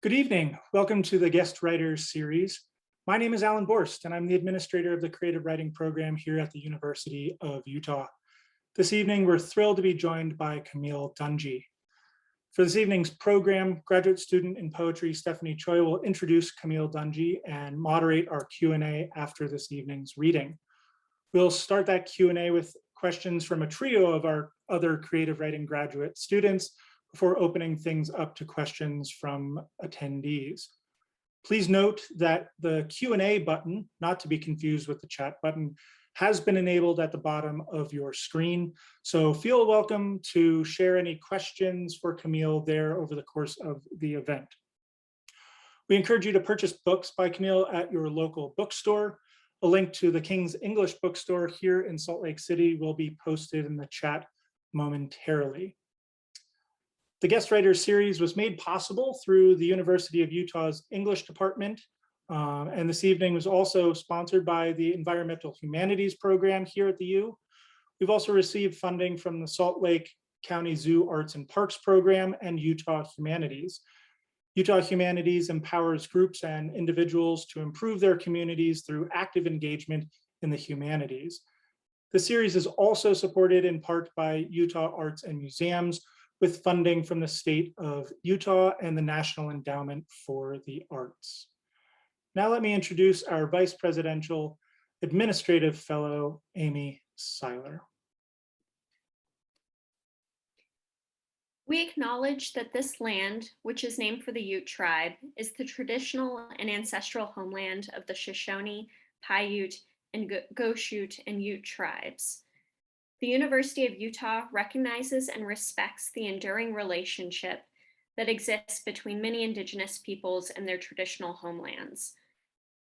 Good evening. Welcome to the Guest Writers Series. My name is Alan Borst, and I'm the administrator of the Creative Writing Program here at the University of Utah. This evening, we're thrilled to be joined by Camille Dungy. For this evening's program, graduate student in poetry Stephanie Choi will introduce Camille Dungy and moderate our Q&A after this evening's reading. We'll start that Q&A with questions from a trio of our other creative writing graduate students before opening things up to questions from attendees. Please note that the Q&A button, not to be confused with the chat button, has been enabled at the bottom of your screen. So feel welcome to share any questions for Camille there over the course of the event. We encourage you to purchase books by Camille at your local bookstore. A link to the King's English Bookstore here in Salt Lake City will be posted in the chat momentarily. The Guest Writers Series was made possible through the University of Utah's English Department, and this evening was also sponsored by the Environmental Humanities Program here at the U. We've also received funding from the Salt Lake County Zoo Arts and Parks Program and Utah Humanities. Utah Humanities empowers groups and individuals to improve their communities through active engagement in the humanities. The series is also supported in part by Utah Arts and Museums, with funding from the state of Utah and the National Endowment for the Arts. Now let me introduce our Vice Presidential Administrative Fellow, Amy Seiler. We acknowledge that this land, which is named for the Ute tribe, is the traditional and ancestral homeland of the Shoshone, Paiute, and Goshute and Ute tribes. The University of Utah recognizes and respects the enduring relationship that exists between many Indigenous peoples and their traditional homelands.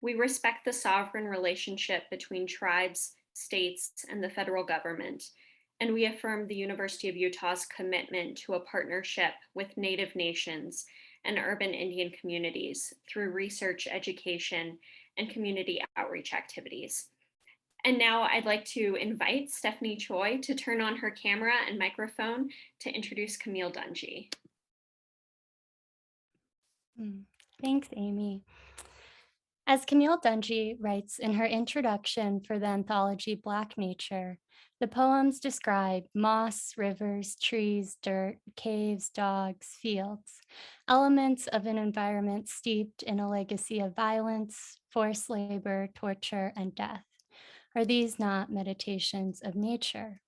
We respect the sovereign relationship between tribes, states, and the federal government, and we affirm the University of Utah's commitment to a partnership with Native nations and urban Indian communities through research, education, and community outreach activities. And now I'd like to invite Stephanie Choi to turn on her camera and microphone to introduce Camille Dungy. Thanks, Amy. As Camille Dungy writes in her introduction for the anthology Black Nature, the poems describe moss, rivers, trees, dirt, caves, dogs, fields, elements of an environment steeped in a legacy of violence, forced labor, torture, and death. Are these not meditations of nature?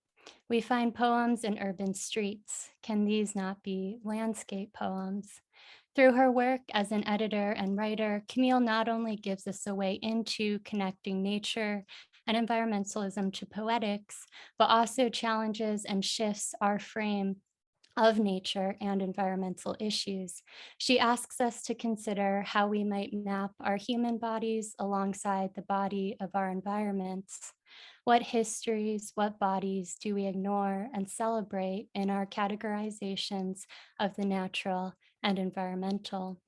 We find poems in urban streets. Can these not be landscape poems? Through her work as an editor and writer, Camille not only gives us a way into connecting nature and environmentalism to poetics, but also challenges and shifts our frame of nature and environmental issues. She asks us to consider how we might map our human bodies alongside the body of our environments. What histories, what bodies do we ignore and celebrate in our categorizations of the natural and environmental?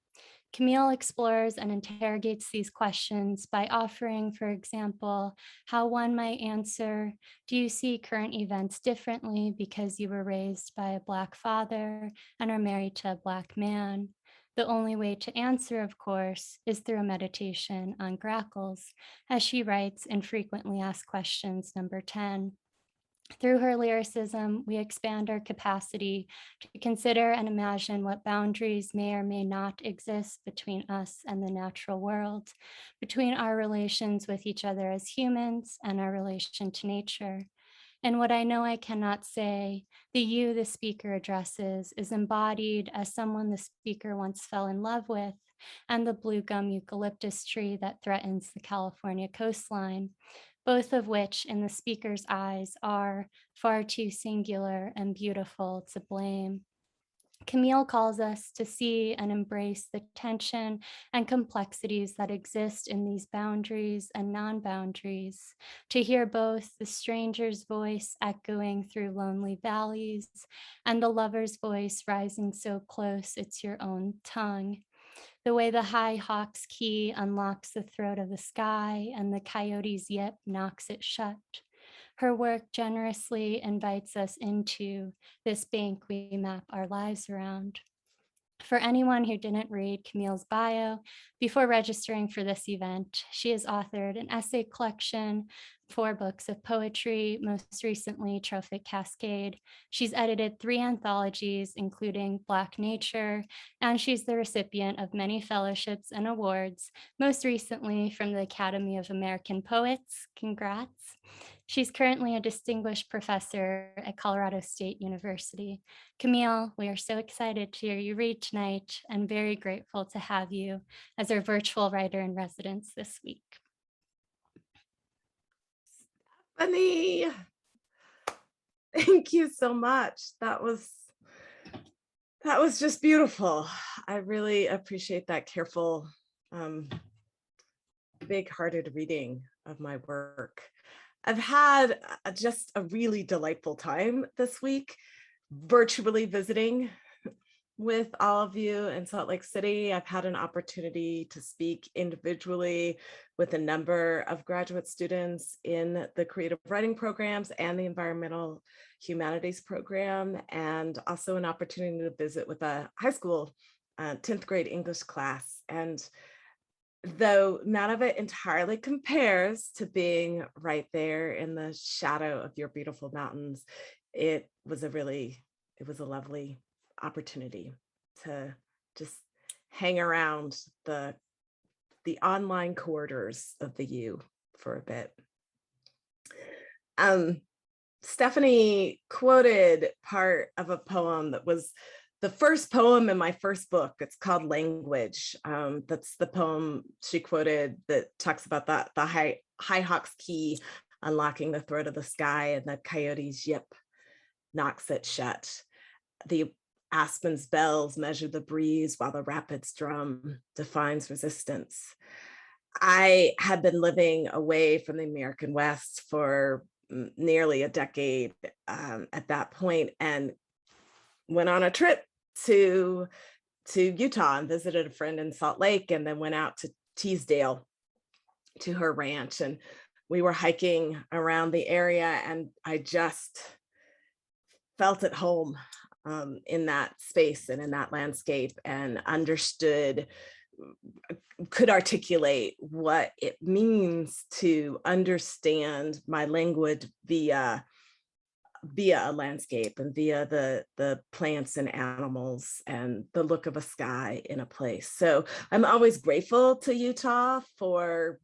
Camille explores and interrogates these questions by offering, for example, how one might answer, do you see current events differently because you were raised by a Black father and are married to a Black man? The only way to answer, of course, is through a meditation on grackles, as she writes in Frequently Asked Questions number 10. Through her lyricism, we expand our capacity to consider and imagine what boundaries may or may not exist between us and the natural world, between our relations with each other as humans and our relation to nature. And what I know I cannot say, the you the speaker addresses is embodied as someone the speaker once fell in love with, and the blue gum eucalyptus tree that threatens the California coastline, both of which in the speaker's eyes are far too singular and beautiful to blame. Camille calls us to see and embrace the tension and complexities that exist in these boundaries and non-boundaries, to hear both the stranger's voice echoing through lonely valleys and the lover's voice rising so close it's your own tongue. The way the high hawk's key unlocks the throat of the sky and the coyote's yip knocks it shut. Her work generously invites us into this bank we map our lives around. For anyone who didn't read Camille's bio before registering for this event, she has authored an essay collection, 4 books of poetry, most recently Trophic Cascade. She's edited 3 anthologies, including Black Nature, and she's the recipient of many fellowships and awards, most recently from the Academy of American Poets. Congrats. She's currently a distinguished professor at Colorado State University. Camille, we are so excited to hear you read tonight and very grateful to have you as our virtual writer in residence this week. Stephanie, thank you so much. That was just beautiful. I really appreciate that careful, big-hearted reading of my work. I've had just a really delightful time this week, virtually visiting with all of you in Salt Lake City. I've had an opportunity to speak individually with a number of graduate students in the creative writing programs and the environmental humanities program, and also an opportunity to visit with a high school 10th grade English class. And though none of it entirely compares to being right there in the shadow of your beautiful mountains, it was a lovely opportunity to just hang around the online corridors of the U for a bit. Stephanie quoted part of a poem that was the first poem in my first book. It's called Language. That's the poem she quoted that talks about the high hawk's key unlocking the throat of the sky, and the coyote's yip knocks it shut. The aspen's bells measure the breeze while the rapid's drum defines resistance. I had been living away from the American West for nearly a decade at that point, and went on a trip to Utah and visited a friend in Salt Lake, and then went out to Teasdale to her ranch, and we were hiking around the area, and I just felt at home in that space and in that landscape, and could articulate what it means to understand my language via a landscape and via the plants and animals and the look of a sky in a place. So I'm always grateful to Utah for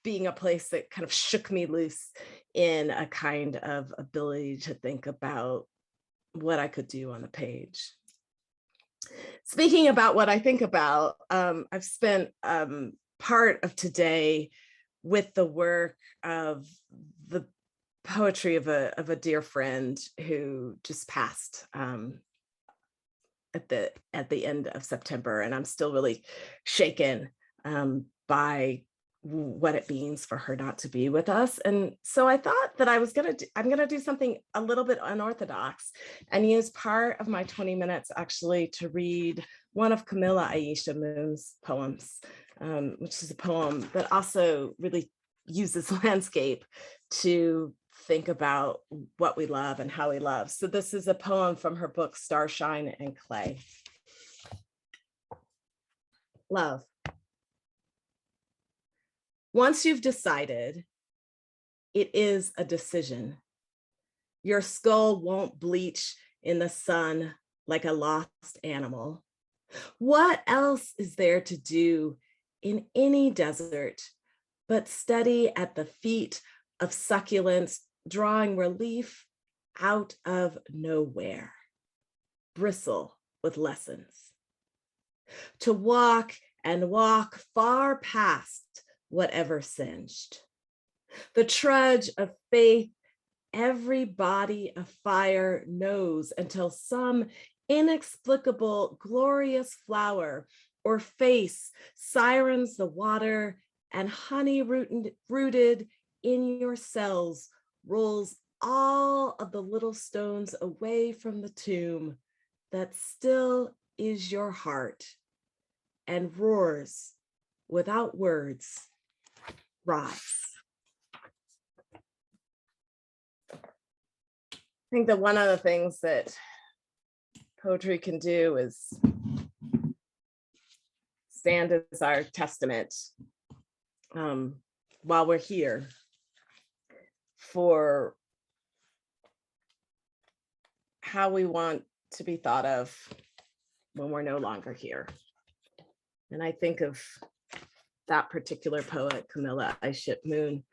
being a place that kind of shook me loose in a kind of ability to think about what I could do on the page. Speaking about what I think about, I've spent part of today with the work of the poetry of a dear friend who just passed at the end of September, and I'm still really shaken by what it means for her not to be with us. And so I thought that I'm gonna do something a little bit unorthodox and use part of my 20 minutes actually to read one of Camilla Aisha Moon's poems, which is a poem that also really uses landscape to think about what we love and how we love. So this is a poem from her book, Starshine and Clay. Love. Once you've decided, it is a decision. Your skull won't bleach in the sun like a lost animal. What else is there to do in any desert but study at the feet of succulents, drawing relief out of nowhere, bristle with lessons. To walk and walk far past whatever singed. The trudge of faith, every body of fire knows until some inexplicable, glorious flower or face sirens the water, and honey rooted in your cells rolls all of the little stones away from the tomb that still is your heart, and roars without words, rise. I think that one of the things that poetry can do is stand as our testament while we're here for how we want to be thought of when we're no longer here. And I think of that particular poet, Camilla, I ship Moon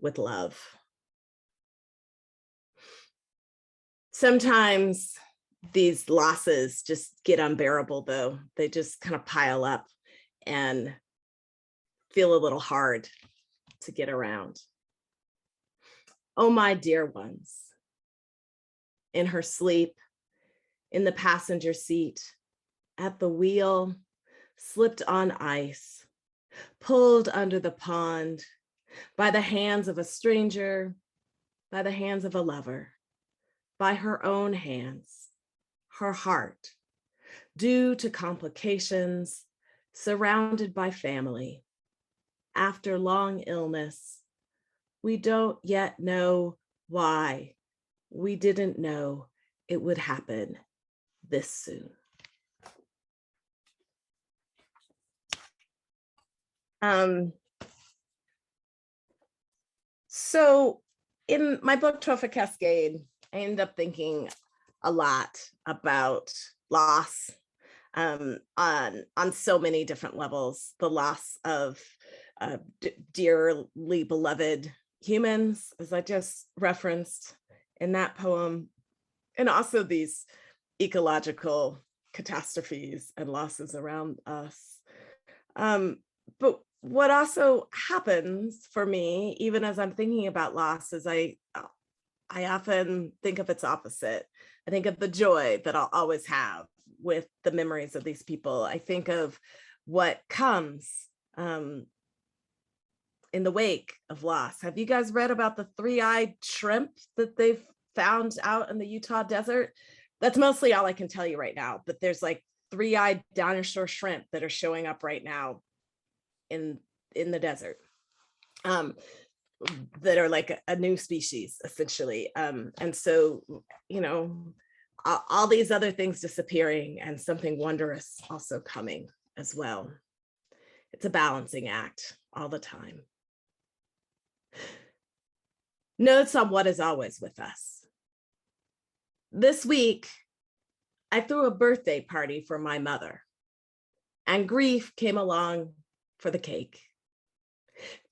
with love. Sometimes these losses just get unbearable, though. They just kind of pile up and feel a little hard to get around. Oh, my dear ones, in her sleep, in the passenger seat, at the wheel, slipped on ice, pulled under the pond by the hands of a stranger, by the hands of a lover, by her own hands, her heart, due to complications, surrounded by family. After long illness, we don't yet know why. We didn't know it would happen this soon. So in my book, Trophic Cascade, I ended up thinking a lot about loss on so many different levels. The loss of dearly beloved humans, as I just referenced in that poem, and also these ecological catastrophes and losses around us. But what also happens for me, even as I'm thinking about loss, is I often think of its opposite. I think of the joy that I'll always have with the memories of these people. I think of what comes in the wake of loss. Have you guys read about the three-eyed shrimp that they've found out in the Utah desert? That's mostly all I can tell you right now, but there's like three-eyed dinosaur shrimp that are showing up right now in the desert, that are like a new species, essentially. And so, you know, all these other things disappearing and something wondrous also coming as well. It's a balancing act all the time. Notes on what is always with us. This week, I threw a birthday party for my mother, and grief came along for the cake.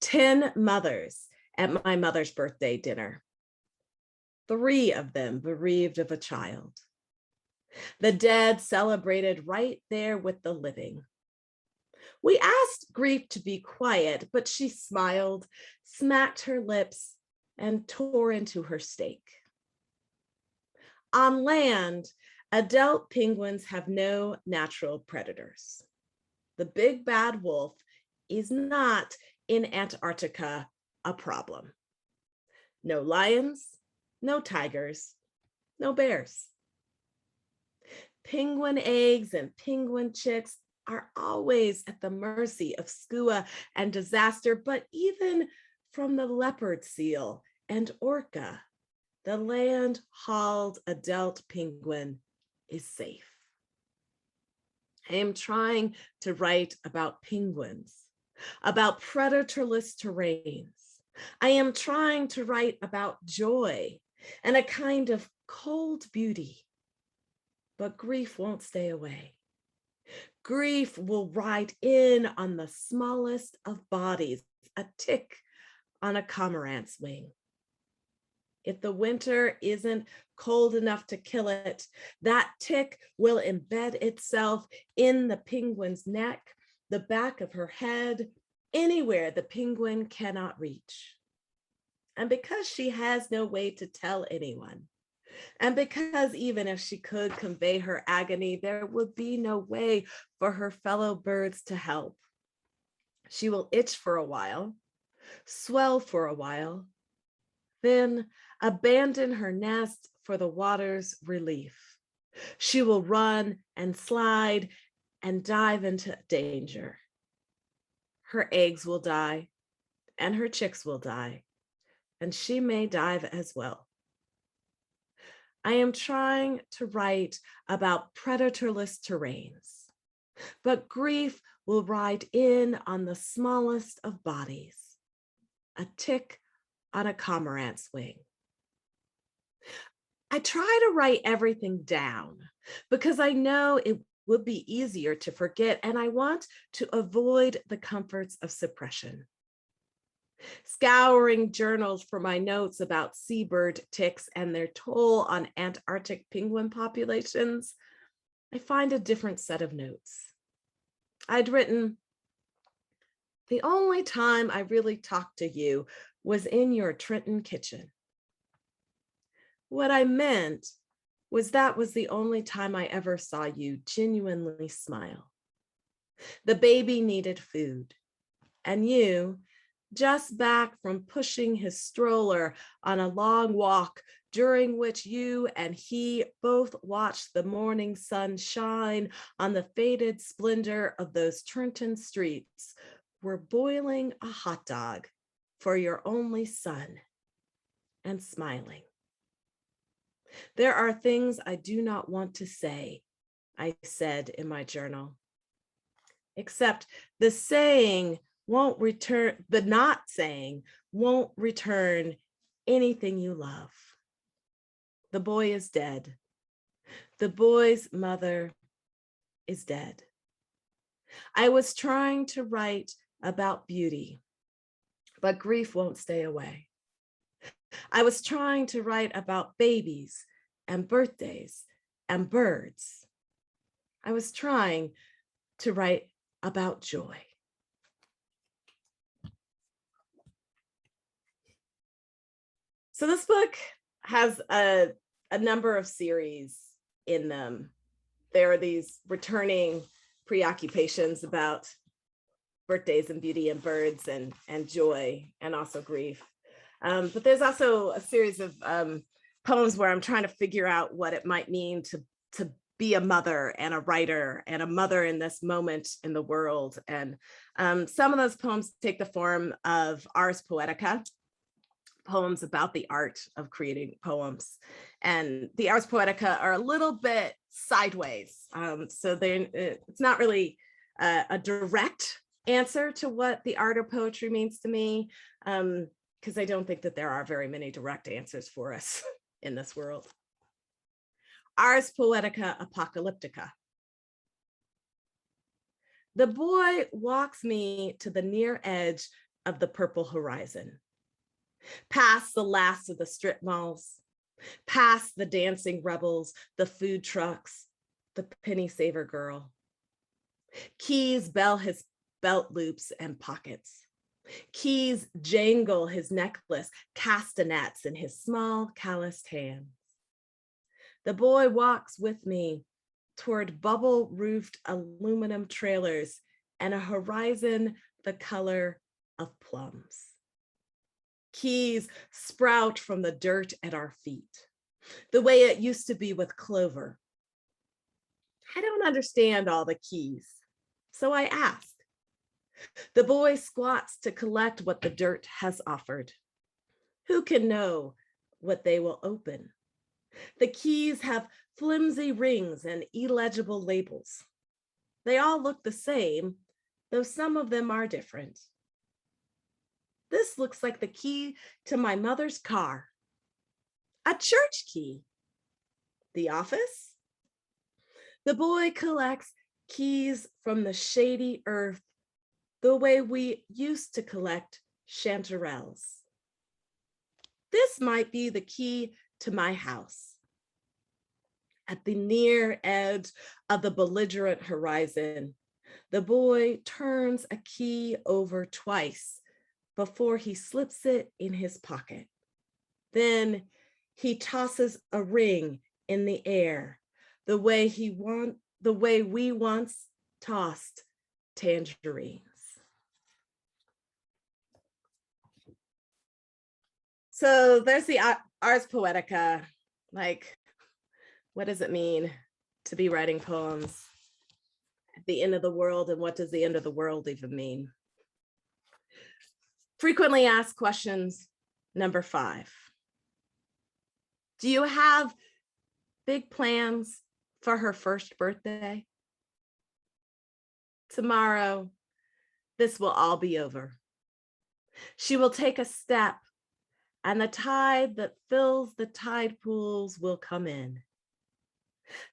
10 mothers at my mother's birthday dinner, 3 of them bereaved of a child. The dead celebrated right there with the living. We asked grief to be quiet, but she smiled, smacked her lips, and tore into her steak. On land, adult penguins have no natural predators. The big bad wolf is not in Antarctica a problem. No lions, no tigers, no bears. Penguin eggs and penguin chicks are always at the mercy of skua and disaster, but even from the leopard seal and orca, the land-hauled adult penguin is safe. I am trying to write about penguins, about predatorless terrains. I am trying to write about joy and a kind of cold beauty, but grief won't stay away. Grief will ride in on the smallest of bodies, a tick on a cormorant's wing. If the winter isn't cold enough to kill it, that tick will embed itself in the penguin's neck, the back of her head, anywhere the penguin cannot reach. And because she has no way to tell anyone, and because even if she could convey her agony, there would be no way for her fellow birds to help. She will itch for a while, swell for a while, then abandon her nest for the water's relief. She will run and slide and dive into danger. Her eggs will die and her chicks will die, and she may dive as well. I am trying to write about predatorless terrains, but grief will ride in on the smallest of bodies, a tick on a cormorant's wing. I try to write everything down because I know it would be easier to forget, and I want to avoid the comforts of suppression. Scouring journals for my notes about seabird ticks and their toll on Antarctic penguin populations, I find a different set of notes. I'd written, "The only time I really talked to you was in your Trenton kitchen." What I meant was that was the only time I ever saw you genuinely smile. The baby needed food, and you, just back from pushing his stroller on a long walk during which you and he both watched the morning sun shine on the faded splendor of those Trenton streets, were boiling a hot dog for your only son and smiling. "There are things I do not want to say," I said in my journal, "except the saying won't return, the not saying won't return anything you love. The boy is dead. The boy's mother is dead. I was trying to write about beauty, but grief won't stay away. I was trying to write about babies and birthdays and birds. I was trying to write about joy." So this book has a number of series in them. There are these returning preoccupations about birthdays and beauty and birds and joy and also grief. But there's also a series of poems where I'm trying to figure out what it might mean to be a mother and a writer and a mother in this moment in the world. And some of those poems take the form of Ars Poetica, poems about the art of creating poems. And the Ars Poetica are a little bit sideways. So it's not really a direct answer to what the art of poetry means to me, because I don't think that there are very many direct answers for us in this world. Ars Poetica Apocalyptica. The boy walks me to the near edge of the purple horizon, past the last of the strip malls, past the dancing rebels, the food trucks, the penny saver girl. Keys bell his belt loops and pockets. Keys jangle his necklace, castanets in his small calloused hands. The boy walks with me toward bubble-roofed aluminum trailers and a horizon the color of plums. Keys sprout from the dirt at our feet, the way it used to be with clover. I don't understand all the keys, so I ask. The boy squats to collect what the dirt has offered. Who can know what they will open? The keys have flimsy rings and illegible labels. They all look the same, though some of them are different. This looks like the key to my mother's car. A church key. The office? The boy collects keys from the shady earth the way we used to collect chanterelles. This might be the key to my house. At the near edge of the belligerent horizon, the boy turns a key over twice before he slips it in his pocket. Then he tosses a ring in the air, the way we once tossed tangerines. So there's the Ars Poetica. Like, what does it mean to be writing poems at the end of the world, and what does the end of the world even mean? Frequently asked questions, number 5. Do you have big plans for her first birthday? Tomorrow, this will all be over. She will take a step, and the tide that fills the tide pools will come in.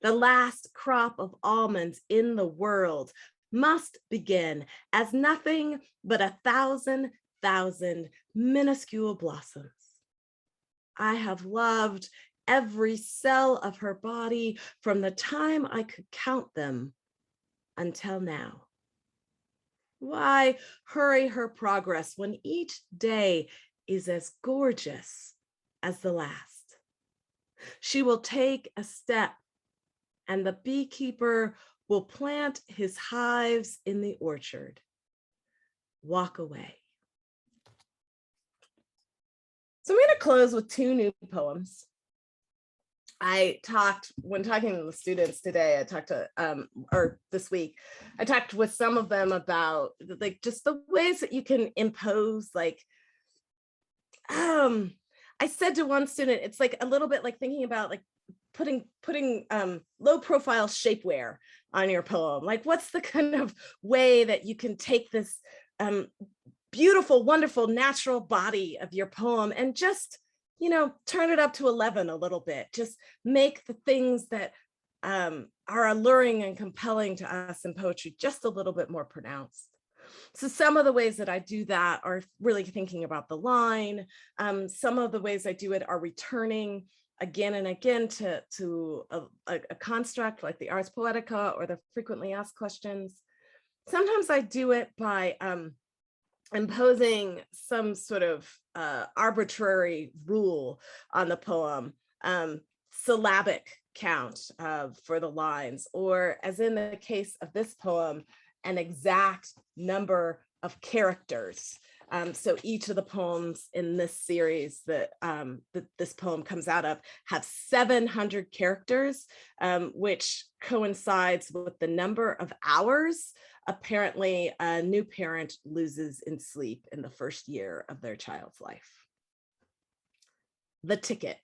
The last crop of almonds in the world must begin as nothing but 1,000 minuscule blossoms. I have loved every cell of her body from the time I could count them until now. Why hurry her progress when each day is as gorgeous as the last? She will take a step, and the beekeeper will plant his hives in the orchard. Walk away. So I'm going to close with 2 new poems. When talking to the students today, or this week, I talked with some of them about like just the ways that you can impose, like, I said to one student, it's like a little bit like thinking about like putting low profile shapewear on your poem. Like, what's the kind of way that you can take this beautiful, wonderful, natural body of your poem and just, turn it up to 11 a little bit. Just make the things that are alluring and compelling to us in poetry just a little bit more pronounced. So some of the ways that I do that are really thinking about the line. Some of the ways I do it are returning again and again to a construct like the Ars Poetica or the frequently asked questions. Sometimes I do it by imposing some sort of arbitrary rule on the poem, syllabic count for the lines, or as in the case of this poem, an exact number of characters. So each of the poems in this series that this poem comes out of have 700 characters, which coincides with the number of hours apparently a new parent loses in sleep in the first year of their child's life. The ticket.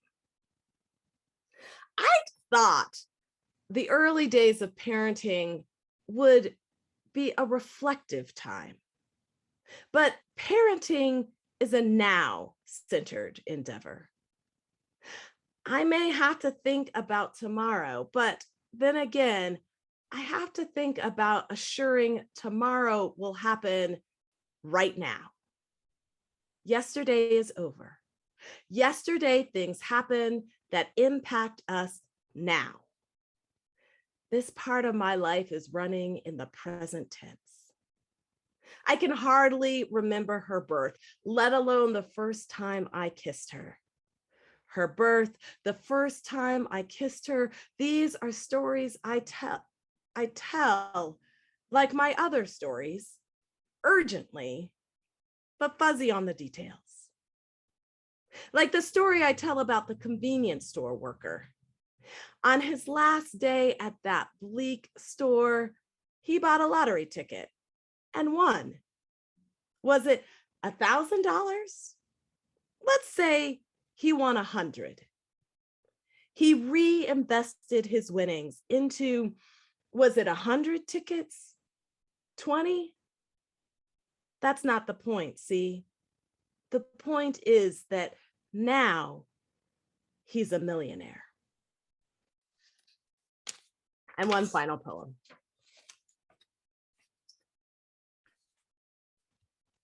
I thought the early days of parenting would be a reflective time, but parenting is a now-centered endeavor. I may have to think about tomorrow, but then again, I have to think about assuring tomorrow will happen right now. Yesterday is over. Yesterday, things happen that impact us now. This part of my life is running in the present tense. I can hardly remember her birth, let alone the first time I kissed her. Her birth, the first time I kissed her, these are stories I tell like my other stories, urgently, but fuzzy on the details. Like the story I tell about the convenience store worker. On his last day at that bleak store, he bought a lottery ticket and won. Was it $1,000? Let's say he won 100. He reinvested his winnings into, was it 100 tickets? 20? That's not the point, see? The point is that now he's a millionaire. And one final poem.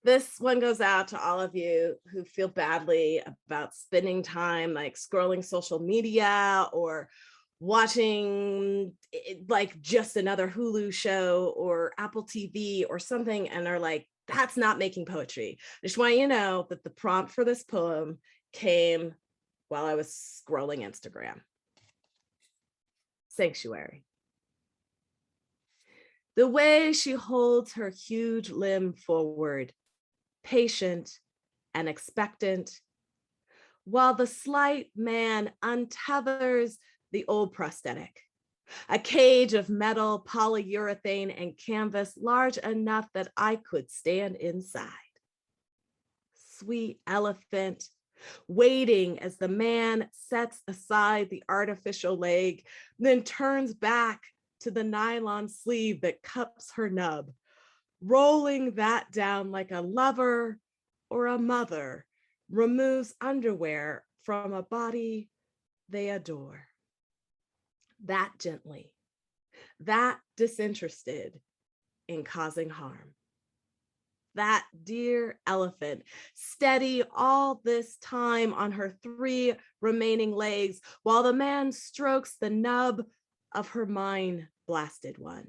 This one goes out to all of you who feel badly about spending time like scrolling social media or watching like just another Hulu show or Apple TV or something and are like, that's not making poetry. I just want you to know that the prompt for this poem came while I was scrolling Instagram. Sanctuary. The way she holds her huge limb forward, patient and expectant, while the slight man untethers the old prosthetic, a cage of metal, polyurethane, and canvas large enough that I could stand inside. Sweet elephant, waiting as the man sets aside the artificial leg, then turns back to the nylon sleeve that cups her nub, rolling that down like a lover or a mother removes underwear from a body they adore. That gently, that disinterested in causing harm. That dear elephant, steady all this time on her 3 remaining legs, while the man strokes the nub of her mind-blasted one.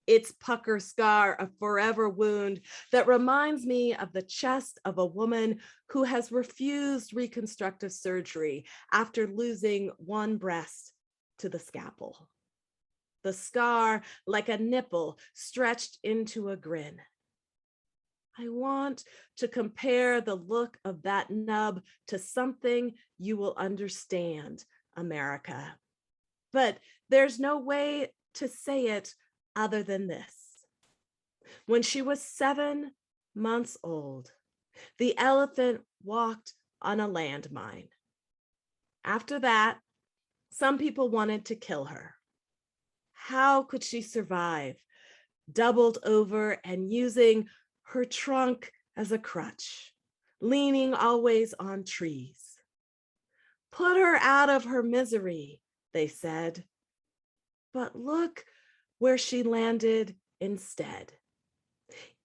Its pucker scar, a forever wound that reminds me of the chest of a woman who has refused reconstructive surgery after losing one breast to the scalpel. The scar, like a nipple, stretched into a grin. I want to compare the look of that nub to something you will understand, America. But there's no way to say it other than this. When she was 7 months old, the elephant walked on a landmine. After that, some people wanted to kill her. How could she survive, doubled over and using her trunk as a crutch, leaning always on trees? Put her out of her misery, they said. But look where she landed instead.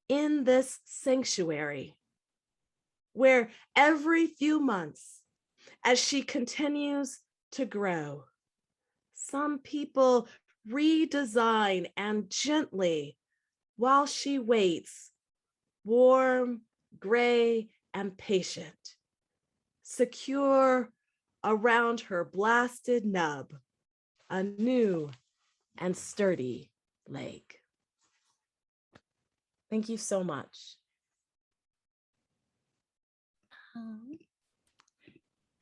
In this sanctuary, where every few months, as she continues to grow, some people redesign and gently, while she waits, warm, gray, and patient, secure around her blasted nub, a new and sturdy leg. Thank you so much.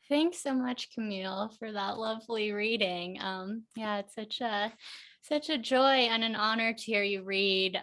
Thanks so much, Camille, for that lovely reading. Yeah, it's such a joy and an honor to hear you read.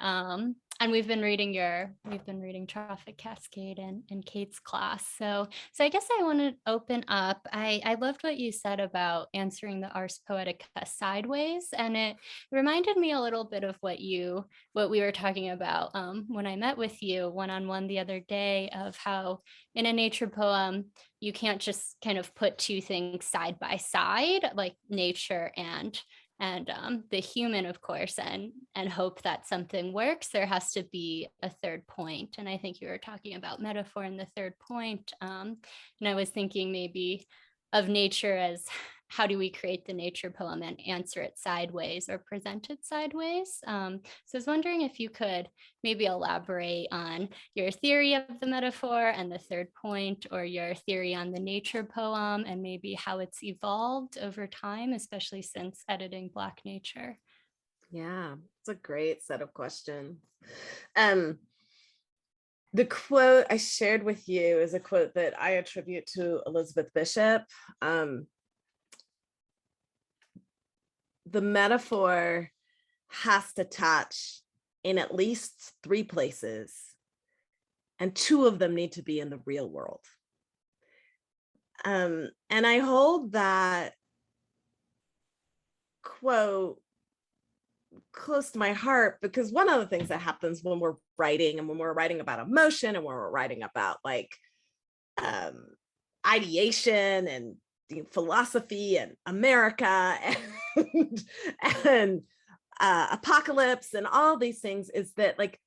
And we've been reading Trophic Cascade in Kate's class. So I guess I want to open up. I loved what you said about answering the Ars Poetica sideways, and it reminded me a little bit of what we were talking about when I met with you one-on-one the other day, of how in a nature poem you can't just kind of put 2 things side by side, like nature and the human, of course, and hope that something works. There has to be a third point. And I think you were talking about metaphor in the third point. And I was thinking maybe of nature as, how do we create the nature poem and answer it sideways or present it sideways? So I was wondering if you could maybe elaborate on your theory of the metaphor and the third point, or your theory on the nature poem and maybe how it's evolved over time, especially since editing Black nature. Yeah, it's a great set of questions. The quote I shared with you is a quote that I attribute to Elizabeth Bishop. The metaphor has to touch in at least 3 places, and 2 of them need to be in the real world. And I hold that quote close to my heart, because one of the things that happens when we're writing, and when we're writing about emotion, and when we're writing about like ideation and philosophy and America and apocalypse and all these things, is that like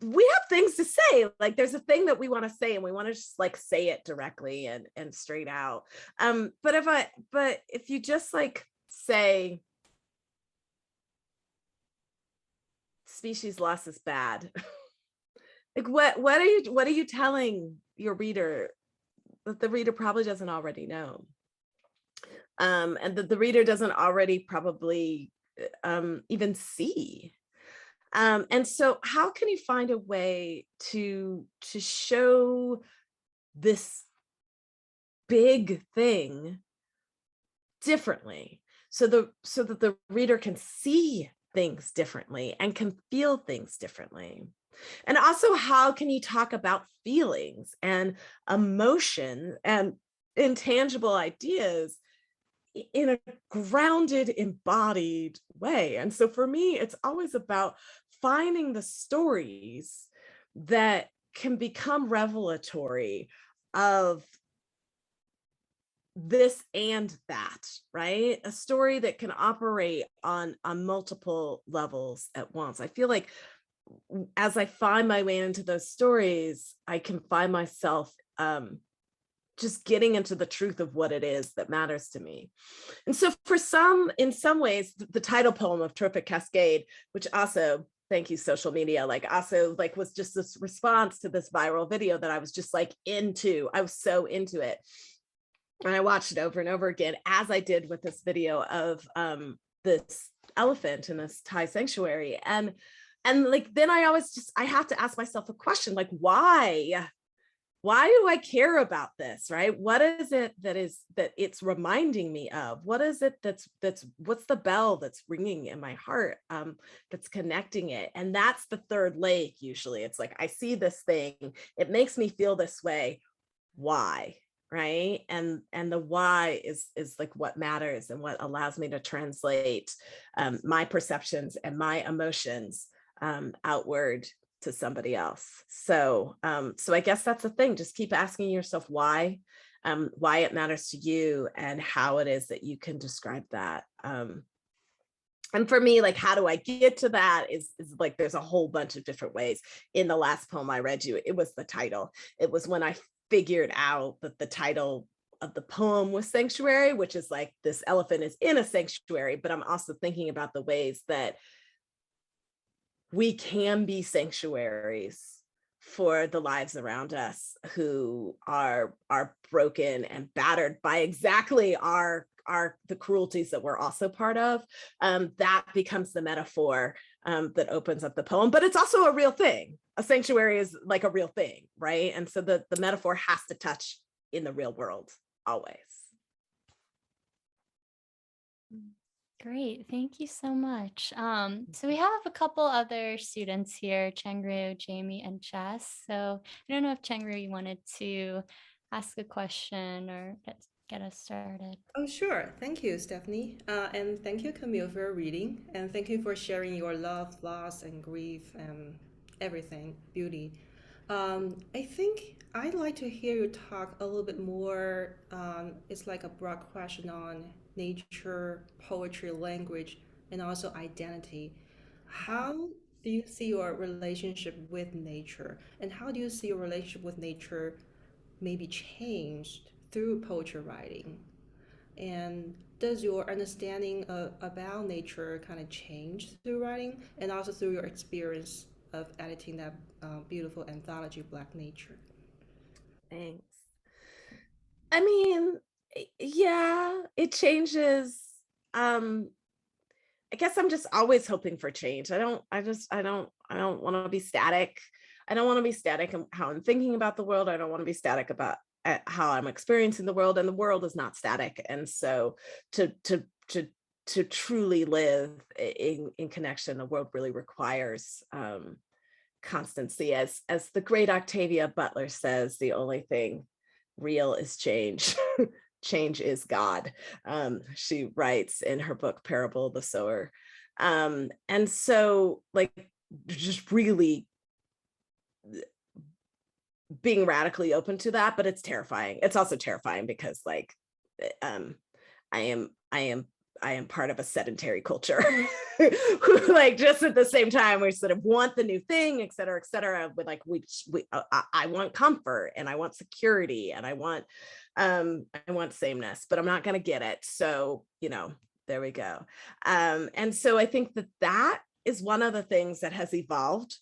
we have things to say. Like there's a thing that we want to say, and we want to just like say it directly and straight out. But if you just like say species loss is bad, like what are you telling your reader that the reader probably doesn't already know? And that the reader doesn't already probably even see. And so how can you find a way to show this big thing differently, so that the reader can see things differently and can feel things differently? And also, how can you talk about feelings and emotion and intangible ideas in a grounded, embodied way? And so for me, it's always about finding the stories that can become revelatory of this and that, right? A story that can operate on multiple levels at once. I feel like as I find my way into those stories, I can find myself just getting into the truth of what it is that matters to me. And so in some ways, the title poem of Trophic Cascade, which also, thank you, social media, was just this response to this viral video that I was just like I was so into it. And I watched it over and over again, as I did with this video of this elephant in this Thai sanctuary. And like, then I have to ask myself a question, like, why do I care about this, right? What is it that it's reminding me of? What is it what's the bell that's ringing in my heart, that's connecting it? And that's the third lake. Usually it's like, I see this thing, it makes me feel this way. Why? Right? And the why is like what matters and what allows me to translate my perceptions and my emotions outward to somebody else. So I guess that's the thing. Just keep asking yourself why it matters to you and how it is that you can describe that. And for me, like, how do I get to that is like, there's a whole bunch of different ways. In the last poem I read you, it was the title. It was when I figured out that the title of the poem was Sanctuary, which is like, this elephant is in a sanctuary, but I'm also thinking about the ways that we can be sanctuaries for the lives around us who are broken and battered by exactly the cruelties that we're also part of. That becomes the metaphor that opens up the poem, but it's also a real thing. A sanctuary is like a real thing, right? And so the metaphor has to touch in the real world always. Great, thank you so much. So we have a couple other students here, Chengru, Jamie, and Jess. So I don't know if Chengru, you wanted to ask a question or get us started. Oh, sure. Thank you, Stephanie. And thank you, Camille, for your reading. And thank you for sharing your love, loss, and grief, and everything, beauty. I think I'd like to hear you talk a little bit more. It's like a broad question on nature, poetry, language, and also identity. How do you see your relationship with nature? And how do you see your relationship with nature maybe changed through poetry writing? And does your understanding about nature kind of change through writing and also through your experience of editing that beautiful anthology, Black Nature? Thanks. I mean, yeah, it changes. I guess I'm just always hoping for change. I don't want to be static. I don't want to be static in how I'm thinking about the world. I don't want to be static about how I'm experiencing the world, and the world is not static. And so to truly live in connection, the world really requires constancy. As the great Octavia Butler says, the only thing real is change. Change is God. She writes in her book, Parable of the Sower. And so, like, just really being radically open to that, but it's terrifying. It's also terrifying because, like, I am part of a sedentary culture who, like, just at the same time, we sort of want the new thing, et cetera, et cetera. But like, I want comfort, and I want security, and I want sameness, but I'm not going to get it. So, there we go. And so I think that is one of the things that has evolved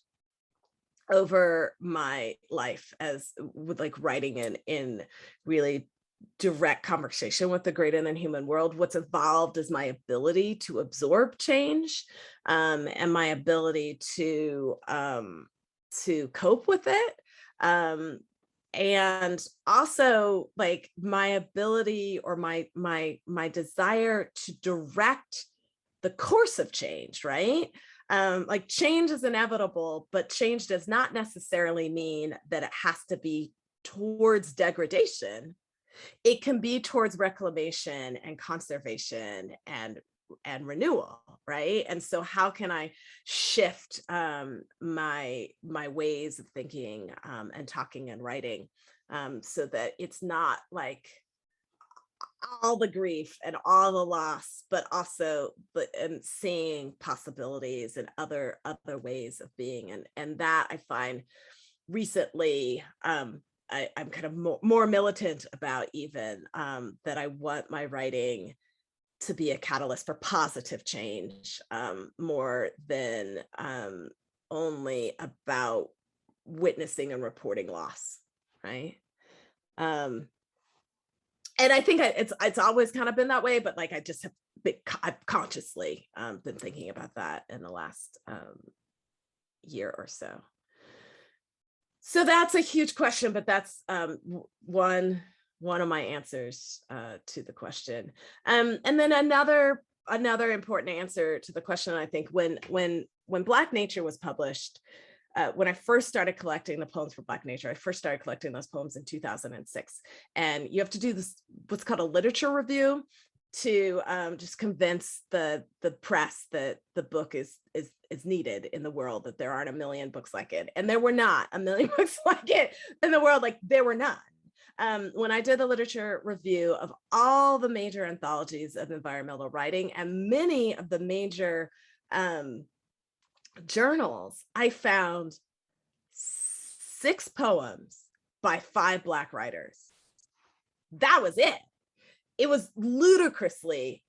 over my life, as with like writing in really direct conversation with the great and inhuman world. What's evolved is my ability to absorb change, and my ability to cope with it, and also like my ability or my desire to direct the course of change, right? Like, change is inevitable, but change does not necessarily mean that it has to be towards degradation. It can be towards reclamation and conservation and renewal. right? And so how can I shift my ways of thinking and talking and writing so that it's not like all the grief and all the loss, but also and seeing possibilities and other ways of being. And that I find recently I'm kind of more militant about, even that I want my writing to be a catalyst for positive change, more than only about witnessing and reporting loss, right? And I think it's always kind of been that way, but like I've consciously been thinking about that in the last year or so. So that's a huge question, but that's one of my answers to the question. And then another important answer to the question, I think, when Black Nature was published, when I first started collecting the poems for Black Nature, I first started collecting those poems in 2006. And you have to do this, what's called a literature review, to just convince the press that the book is needed in the world, that there aren't a million books like it. And there were not a million books like it in the world, like there were none. When I did the literature review of all the major anthologies of environmental writing and many of the major journals, I found 6 poems by 5 Black writers. That was it. It was ludicrously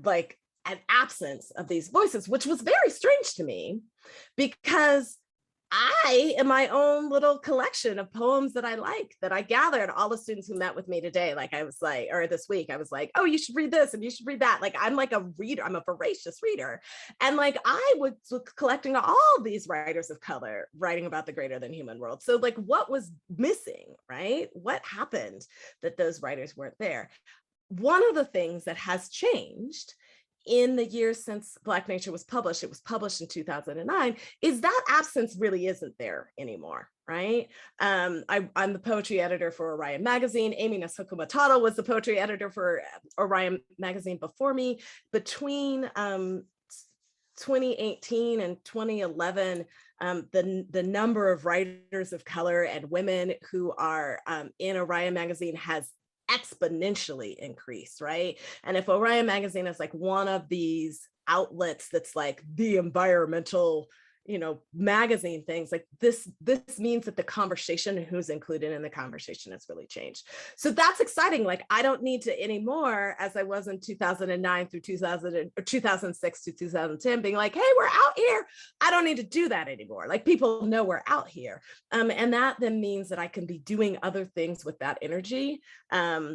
like an absence of these voices, which was very strange to me, because I, in my own little collection of poems that I like, that I gathered, all the students who met with me today, like I was like, or this week, I was like, oh, you should read this and you should read that. Like, I'm like a reader, I'm a voracious reader. And like, I was collecting all these writers of color writing about the greater than human world. So like, what was missing, right? What happened that those writers weren't there? One of the things that has changed in the years since Black Nature was published, it was published in 2009, is that absence really isn't there anymore, right? I'm the poetry editor for Orion Magazine. Amy Nasukumatata was the poetry editor for Orion Magazine before me. Between 2018 and 2011, the number of writers of color and women who are in Orion Magazine has exponentially increased, right? And if Orion Magazine is like one of these outlets that's like the environmental, magazine things, like this means that the conversation and who's included in the conversation has really changed. So that's exciting. Like, I don't need to anymore, as I was in 2009 through 2006 to 2010, being like, hey, we're out here. I don't need to do that anymore. Like, people know we're out here. And that then means that I can be doing other things with that energy,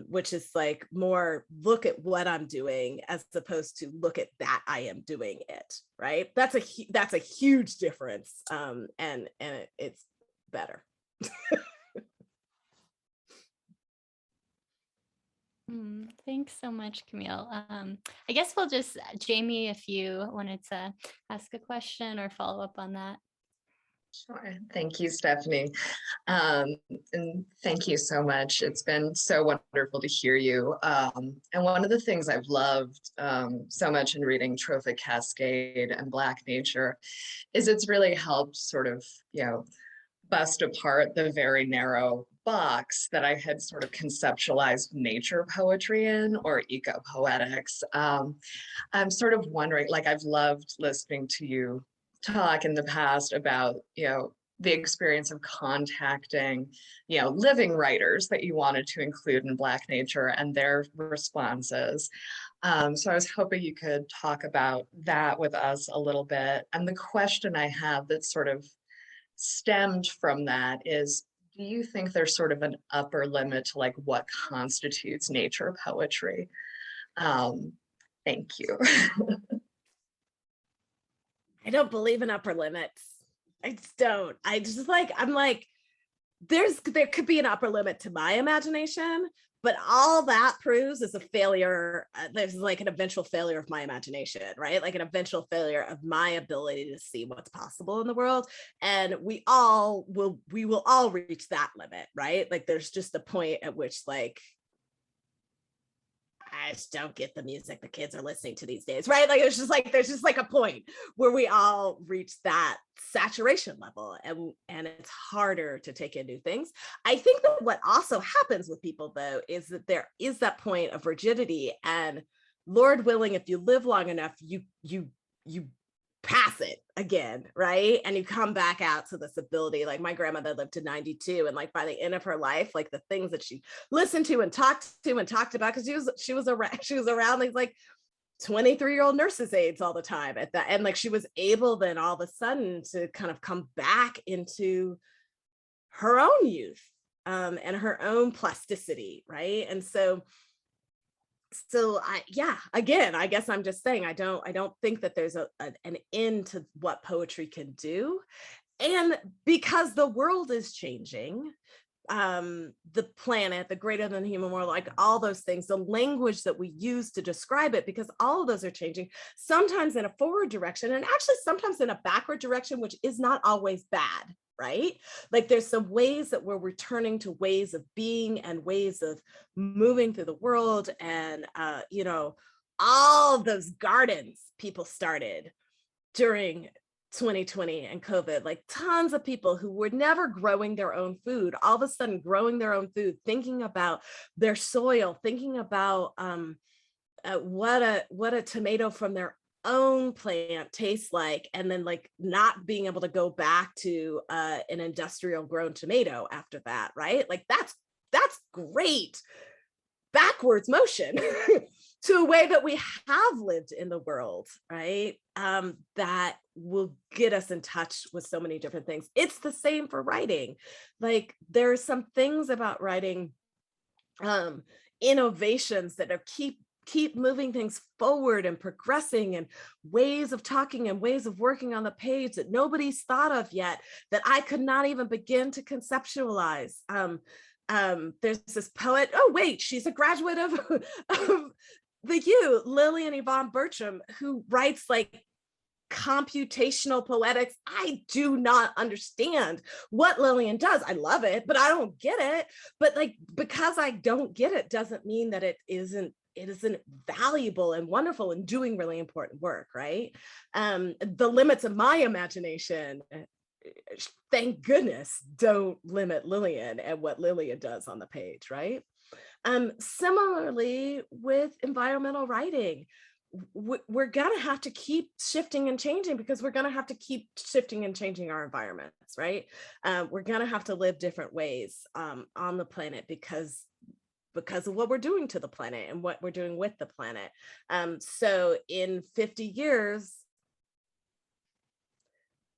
which is like more look at what I'm doing as opposed to look at that I am doing it, right? That's a huge difference, and it's better. Thanks so much, Camille. I guess we'll just, Jamie, if you wanted to ask a question or follow up on that. Sure. Thank you, Stephanie. And thank you so much. It's been so wonderful to hear you. And one of the things I've loved so much in reading Trophic Cascade and Black Nature is it's really helped sort of, bust apart the very narrow box that I had sort of conceptualized nature poetry in, or eco-poetics. I'm sort of wondering, like, I've loved listening to you talk in the past about, the experience of contacting, living writers that you wanted to include in Black Nature and their responses. So I was hoping you could talk about that with us a little bit. And the question I have that sort of stemmed from that is, do you think there's sort of an upper limit to like what constitutes nature poetry? Thank you. I don't believe in upper limits. I just don't. I'm like, there could be an upper limit to my imagination, but all that proves is a failure. There's like an eventual failure of my imagination, right? Like an eventual failure of my ability to see what's possible in the world. And we will all reach that limit, right? Like there's just a point at which like, I just don't get the music the kids are listening to these days, right? Like it's just like there's just like a point where we all reach that saturation level, and it's harder to take in new things. I think that what also happens with people though is that there is that point of rigidity, and Lord willing, if you live long enough, you pass it again, right? And you come back out to this ability. Like my grandmother lived to 92, and like by the end of her life, like the things that she listened to and talked about, because she was around these like 23-year-old nurses' aides all the time at that, and like she was able then all of a sudden to kind of come back into her own youth and her own plasticity, right? And so again, I guess I'm just saying I don't think that there's an end to what poetry can do. And because the world is changing, the planet, the greater than human world, like all those things, the language that we use to describe it, because all of those are changing, sometimes in a forward direction and actually sometimes in a backward direction, which is not always bad. Right? Like there's some ways that we're returning to ways of being and ways of moving through the world. And, all those gardens people started during 2020 and COVID, like tons of people who were never growing their own food, all of a sudden growing their own food, thinking about their soil, thinking about what a tomato from their own plant tastes like, and then like not being able to go back to an industrial grown tomato after that, right? Like that's great backwards motion to a way that we have lived in the world, right? That will get us in touch with so many different things. It's the same for writing. Like there are some things about writing, innovations that are keep moving things forward and progressing, and ways of talking and ways of working on the page that nobody's thought of yet, that I could not even begin to conceptualize. There's this poet, oh wait, she's a graduate of the U, Lillian Yvonne Bertram, who writes like computational poetics. I do not understand what Lillian does. I love it, but I don't get it. But like, because I don't get it doesn't mean that it isn't valuable and wonderful and doing really important work, right? The limits of my imagination, thank goodness, don't limit Lillian and what Lillian does on the page, right? Similarly with environmental writing, we're gonna have to keep shifting and changing, because we're gonna have to keep shifting and changing our environments, right? We're gonna have to live different ways on the planet because of what we're doing to the planet and what we're doing with the planet. So in 50 years,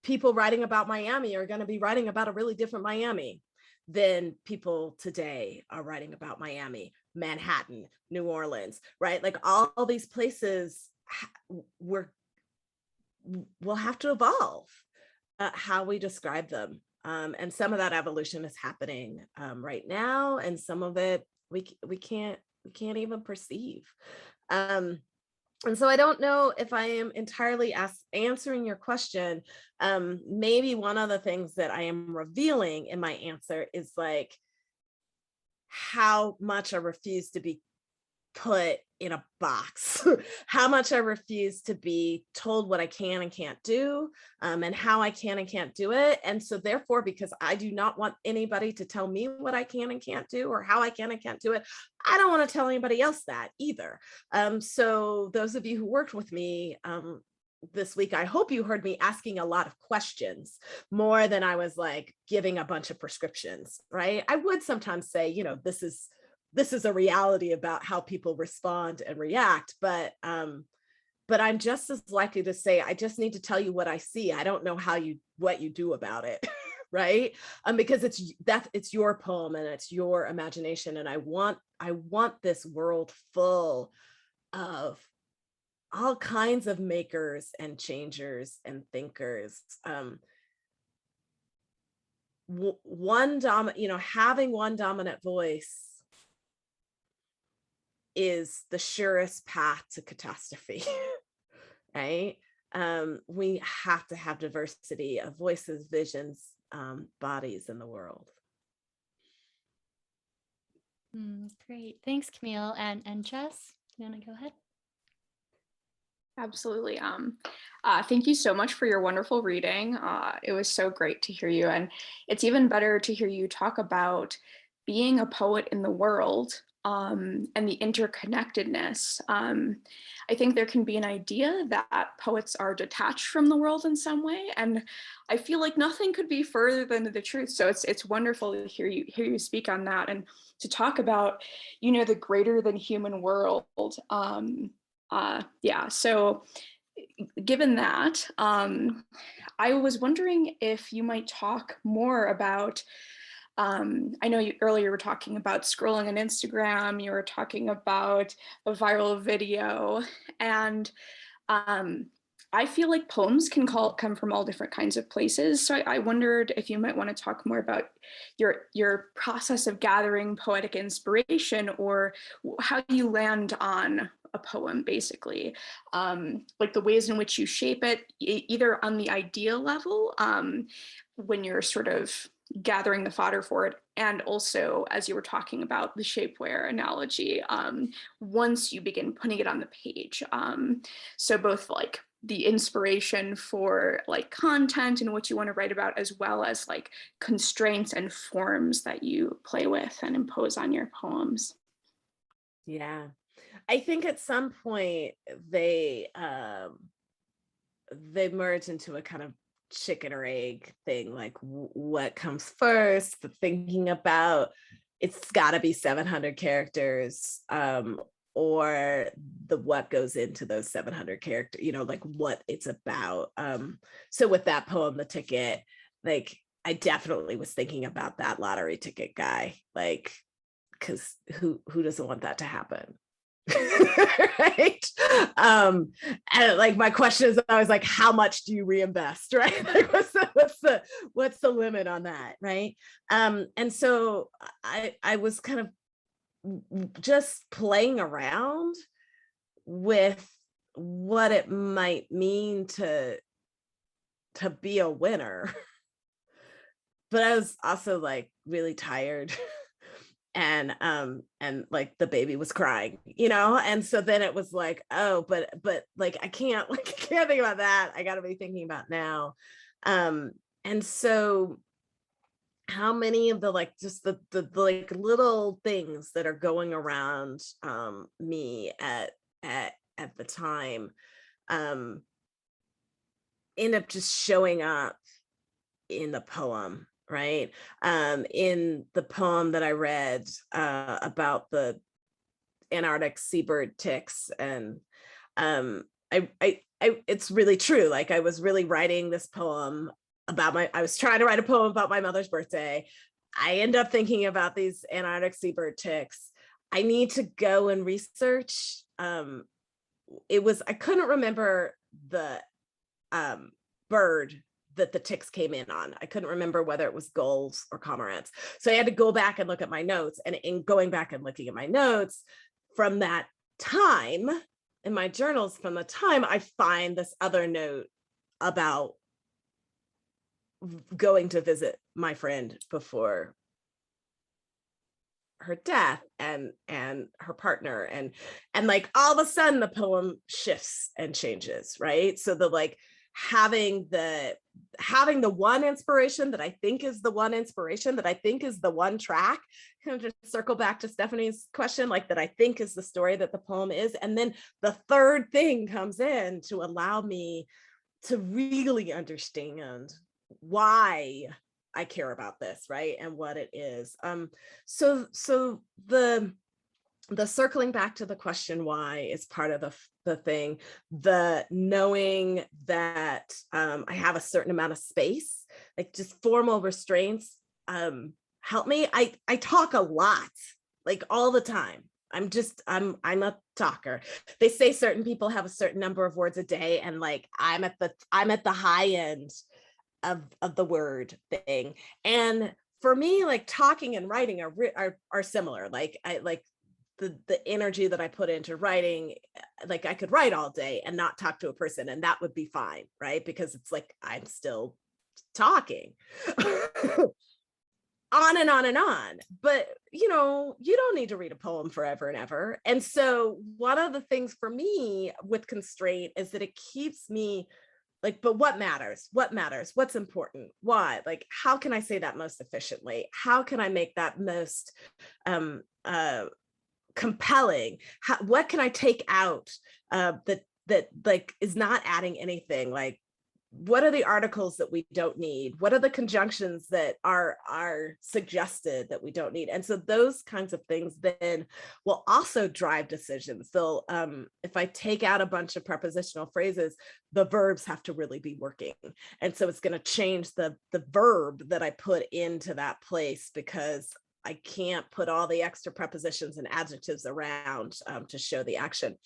people writing about Miami are going to be writing about a really different Miami than people today are writing about Miami, Manhattan, New Orleans, right? Like all these places we'll have to evolve how we describe them. And some of that evolution is happening right now, and some of it we can't even perceive. And so I don't know if I am entirely answering your question. Maybe one of the things that I am revealing in my answer is like how much I refuse to be put in a box, how much I refuse to be told what I can and can't do, and how I can and can't do it. And so therefore, because I do not want anybody to tell me what I can and can't do or how I can and can't do it, I don't want to tell anybody else that either. So those of you who worked with me this week, I hope you heard me asking a lot of questions more than I was like giving a bunch of prescriptions, right? I would sometimes say, this is a reality about how people respond and react, but I'm just as likely to say, I just need to tell you what I see. I don't know what you do about it, right? Because it's your poem and it's your imagination, and I want this world full of all kinds of makers and changers and thinkers. Having one dominant voice is the surest path to catastrophe, right? We have to have diversity of voices, visions, bodies in the world. Great, thanks, Camille. And Jess? You want to go ahead? Absolutely. Thank you so much for your wonderful reading. It was so great to hear you. And it's even better to hear you talk about being a poet in the world and the interconnectedness. I think there can be an idea that poets are detached from the world in some way. And I feel like nothing could be further than the truth. So it's wonderful to hear you speak on that and to talk about, you know, the greater than human world. Yeah, so given that, I was wondering if you might talk more about, I know you earlier were talking about scrolling on Instagram, you were talking about a viral video, and I feel like poems can come from all different kinds of places. So I wondered if you might want to talk more about your process of gathering poetic inspiration, or how you land on a poem, basically, like the ways in which you shape it, either on the idea level, when you're sort of gathering the fodder for it, and also as you were talking about the shapewear analogy, once you begin putting it on the page. So both like the inspiration for like content and what you want to write about, as well as like constraints and forms that you play with and impose on your poems. Yeah, I think at some point they merge into a kind of chicken or egg thing, like what comes first, the thinking about it's got to be 700 characters, or the what goes into those 700 characters, you know, like what it's about. So with that poem, The Ticket, like I definitely was thinking about that lottery ticket guy, like, because who doesn't want that to happen? Right. And like my question is always like, how much do you reinvest, right? Like what's the limit on that, right? And so I was kind of just playing around with what it might mean to be a winner. But I was also like really tired. And like the baby was crying, you know, and so then it was like, oh, but like I can't think about that. I got to be thinking about now. And so how many of the like just the like little things that are going around me at the time end up just showing up in the poem, right? In the poem that I read about the Antarctic seabird ticks, and it's really true. Like I was really writing this poem about I was trying to write a poem about my mother's birthday. I end up thinking about these Antarctic seabird ticks. I need to go and research. I couldn't remember the bird that the ticks came in on. I couldn't remember whether it was gulls or cormorants. So I had to go back and look at my notes, and in going back and looking at my notes from that time in my journals from the time, I find this other note about going to visit my friend before her death and her partner, and like all of a sudden the poem shifts and changes, right? So the like having the one inspiration that I think is the one inspiration that I think is the one track, kind of just circle back to Stephanie's question, like that I think is the story that the poem is, and then the third thing comes in to allow me to really understand why I care about this, right? And what it is. So the circling back to the question why is part of the thing, the knowing that I have a certain amount of space, like just formal restraints help me. I talk a lot, like all the time. I'm a talker. They say certain people have a certain number of words a day, and like I'm at the high end of the word thing. And for me, like talking and writing are similar. Like I like the energy that I put into writing, like I could write all day and not talk to a person, and that would be fine, right? Because it's like I'm still talking on and on and on. But you know, you don't need to read a poem forever and ever. And so one of the things for me with constraint is that it keeps me like, but what matters? What matters? What's important? Why? Like, how can I say that most efficiently? How can I make that most compelling? What can I take out that like is not adding anything? Like, what are the articles that we don't need? What are the conjunctions that are suggested that we don't need? And so those kinds of things then will also drive decisions. They'll, if I take out a bunch of prepositional phrases, the verbs have to really be working. And so it's going to change the verb that I put into that place, because I can't put all the extra prepositions and adjectives around to show the action.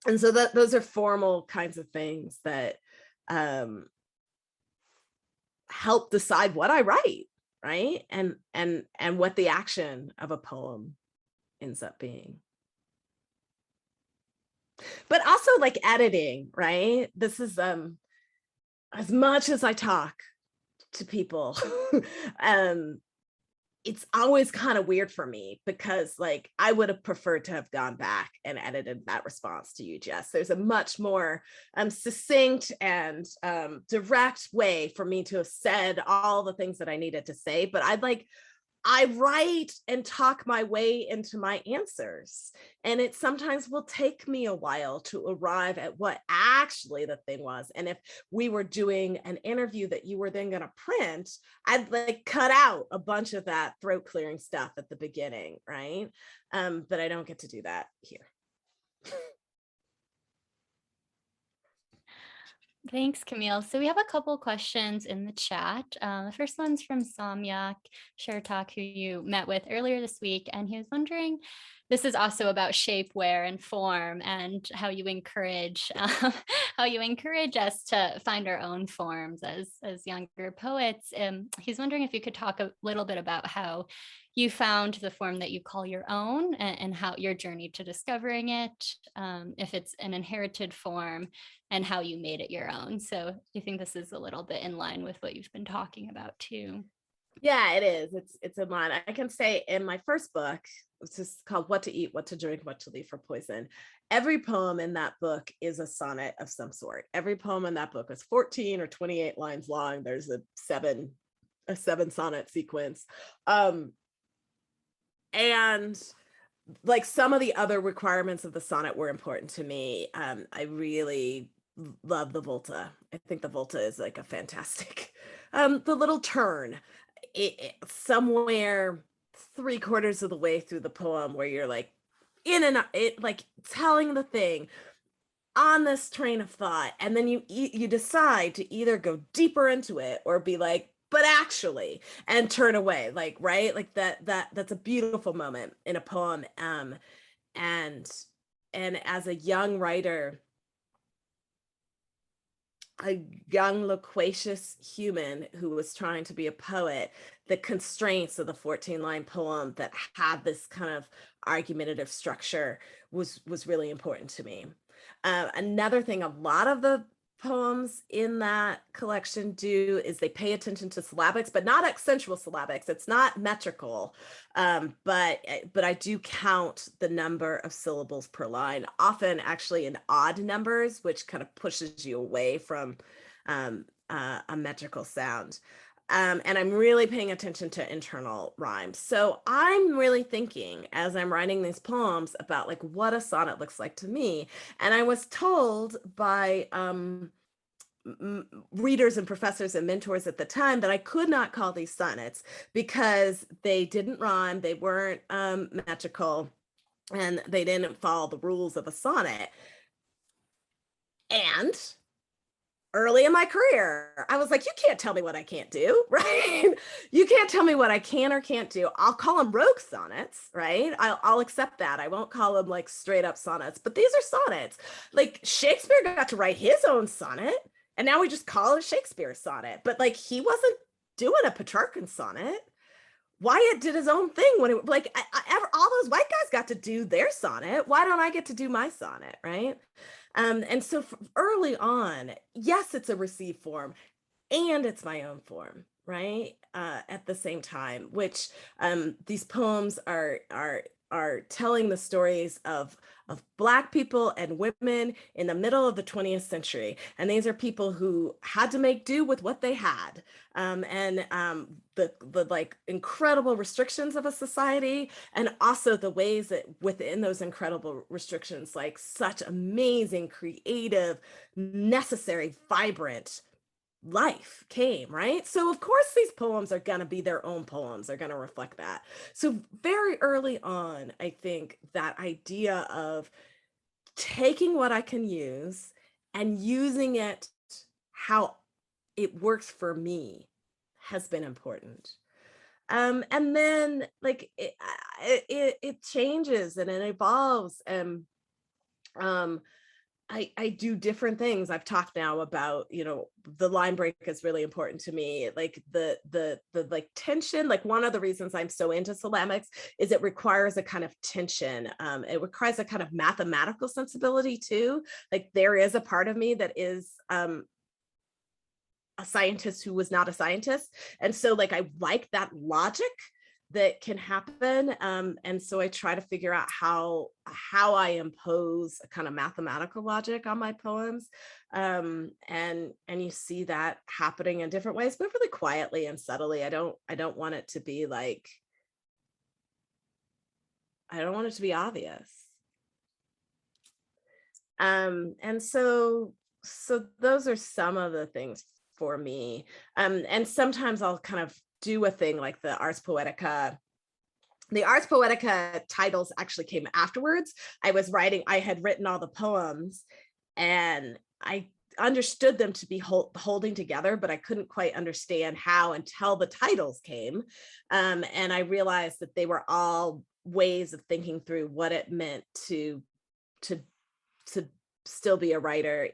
And so those are formal kinds of things that help decide what I write, right? And what the action of a poem ends up being. But also like editing, right? This is as much as I talk to people, it's always kind of weird for me, because like I would have preferred to have gone back and edited that response to you, Jess. There's a much more succinct and direct way for me to have said all the things that I needed to say, but I write and talk my way into my answers. And it sometimes will take me a while to arrive at what actually the thing was. And if we were doing an interview that you were then going to print, I'd like cut out a bunch of that throat clearing stuff at the beginning, right? But I don't get to do that here. Thanks, Camille. So we have a couple questions in the chat. The first one's from Samyak Shertak, who you met with earlier this week, and he was wondering, this is also about shapewear and form and how you encourage us to find our own forms as younger poets. He's wondering if you could talk a little bit about how you found the form that you call your own, and how your journey to discovering it, if it's an inherited form, and how you made it your own. So I think this is a little bit in line with what you've been talking about too. Yeah, it is. It's in line. I can say in my first book, which is called What to Eat, What to Drink, What to Leave for Poison, every poem in that book is a sonnet of some sort. Every poem in that book is 14 or 28 lines long. There's a seven sonnet sequence. And like some of the other requirements of the sonnet were important to me. I really love the Volta. I think the Volta is like a fantastic, the little turn somewhere 3/4 of the way through the poem where you're like in and it like telling the thing on this train of thought. And then you decide to either go deeper into it or be like, but actually, and turn away, like, right? Like that's a beautiful moment in a poem. And as a young writer, a young loquacious human who was trying to be a poet, the constraints of the 14-line poem that had this kind of argumentative structure was really important to me. Another thing a lot of the poems in that collection do is they pay attention to syllabics, but not accentual syllabics. It's not metrical, but I do count the number of syllables per line, often actually in odd numbers, which kind of pushes you away from a metrical sound. And I'm really paying attention to internal rhymes. So I'm really thinking as I'm writing these poems about like what a sonnet looks like to me. And I was told by readers and professors and mentors at the time that I could not call these sonnets because they didn't rhyme, they weren't metrical, and they didn't follow the rules of a sonnet. And early in my career, I was like, you can't tell me what I can't do, right? You can't tell me what I can or can't do. I'll call them rogue sonnets, right? I'll accept that. I won't call them like straight up sonnets, but these are sonnets. Like Shakespeare got to write his own sonnet, and now we just call it Shakespeare's sonnet. But like he wasn't doing a Petrarchan sonnet. Wyatt did his own thing when it like all those white guys got to do their sonnet. Why don't I get to do my sonnet, right? And so early on, yes, it's a received form and it's my own form, right? At the same time, which these poems are telling the stories of Black people and women in the middle of the 20th century. And these are people who had to make do with what they had. The like incredible restrictions of a society, and also the ways that within those incredible restrictions, like such amazing, creative, necessary, vibrant life came, right? So of course these poems are going to be their own poems, they're going to reflect that. So very early on, I think that idea of taking what I can use and using it how it works for me has been important. And then like it changes and it evolves, and I do different things. I've talked now about, you know, the line break is really important to me. Like the like tension, like one of the reasons I'm so into ceramics is it requires a kind of tension. It requires a kind of mathematical sensibility too. Like there is a part of me that is a scientist who was not a scientist. And so like, I like that logic that can happen. And so I try to figure out how I impose a kind of mathematical logic on my poems. And you see that happening in different ways, but really quietly and subtly. I don't want it to be like, I don't want it to be obvious. And so those are some of the things for me. And sometimes I'll kind of do a thing like the Ars Poetica. The Ars Poetica titles actually came afterwards. I had written all the poems and I understood them to be holding together, but I couldn't quite understand how until the titles came. And I realized that they were all ways of thinking through what it meant to still be a writer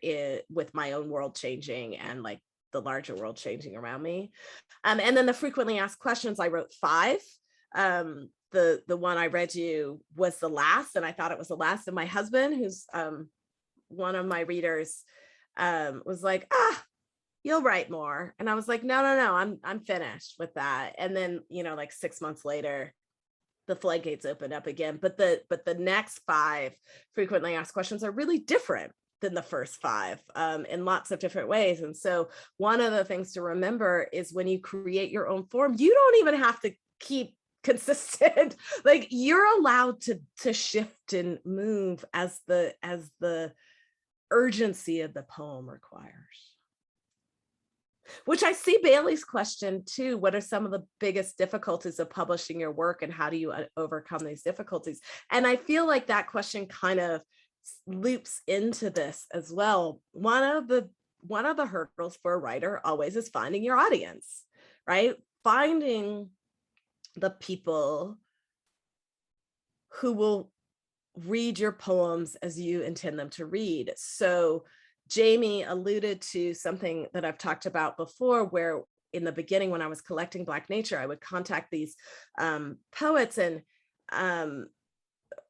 with my own world changing and like the larger world changing around me. And then the frequently asked questions, I wrote 5. The one I read you was the last, and I thought it was the last. And my husband, who's one of my readers, was like, you'll write more. And I was like, no, I'm finished with that. And then, you know, like 6 months later, the floodgates opened up again. But the next 5 frequently asked questions are really different than the first 5 in lots of different ways. And so one of the things to remember is when you create your own form, you don't even have to keep consistent. Like you're allowed to shift and move as the urgency of the poem requires. Which I see Bailey's question too. What are some of the biggest difficulties of publishing your work and how do you overcome these difficulties? And I feel like that question kind of loops into this as well. One of the hurdles for a writer always is finding your audience, right? Finding the people who will read your poems as you intend them to read. So Jamie alluded to something that I've talked about before, where in the beginning, when I was collecting Black nature, I would contact these poets and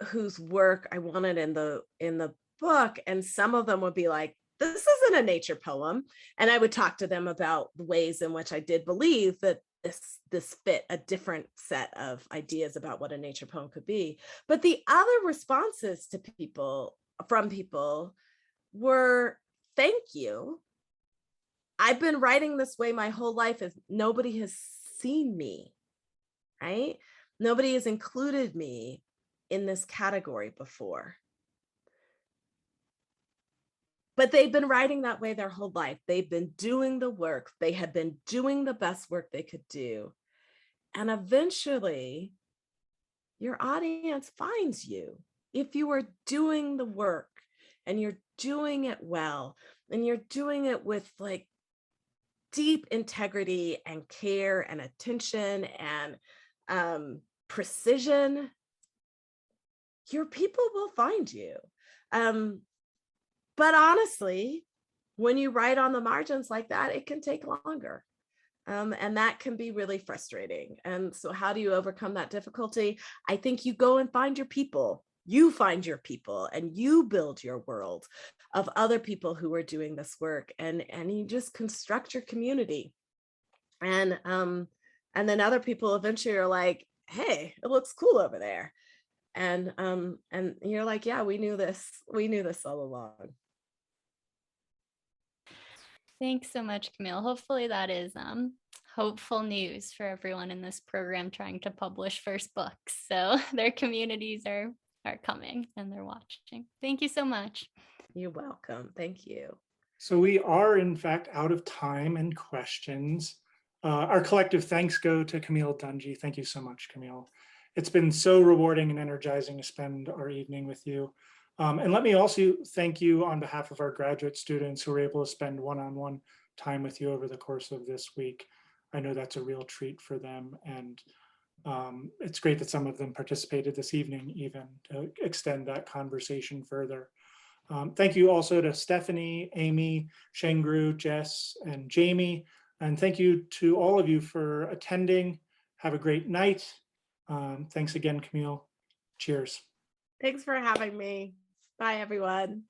whose work I wanted in the book. And some of them would be like, this isn't a nature poem. And I would talk to them about the ways in which I did believe that this fit a different set of ideas about what a nature poem could be. But the other responses to from people were, thank you. I've been writing this way my whole life, as nobody has seen me, right? Nobody has included me in this category before. But they've been writing that way their whole life. They've been doing the work. They have been doing the best work they could do. And eventually, your audience finds you. If you are doing the work and you're doing it well, and you're doing it with like deep integrity and care and attention and precision, your people will find you. But honestly, when you write on the margins like that, it can take longer. And that can be really frustrating. And so how do you overcome that difficulty? I think you go and find your people. You find your people and you build your world of other people who are doing this work, and you just construct your community. And then other people eventually are like, hey, it looks cool over there. And you're like, yeah, we knew this all along. Thanks so much, Camille. Hopefully that is hopeful news for everyone in this program trying to publish first books. So their communities are coming and they're watching. Thank you so much. You're welcome. Thank you. So we are in fact out of time and questions. Our collective thanks go to Camille Dungy. Thank you so much, Camille. It's been so rewarding and energizing to spend our evening with you. And let me also thank you on behalf of our graduate students who were able to spend one-on-one time with you over the course of this week. I know that's a real treat for them, and it's great that some of them participated this evening even to extend that conversation further. Thank you also to Stephanie, Amy, Shengru, Jess, and Jamie. And thank you to all of you for attending. Have a great night. Thanks again, Camille. Cheers. Thanks for having me. Bye, everyone.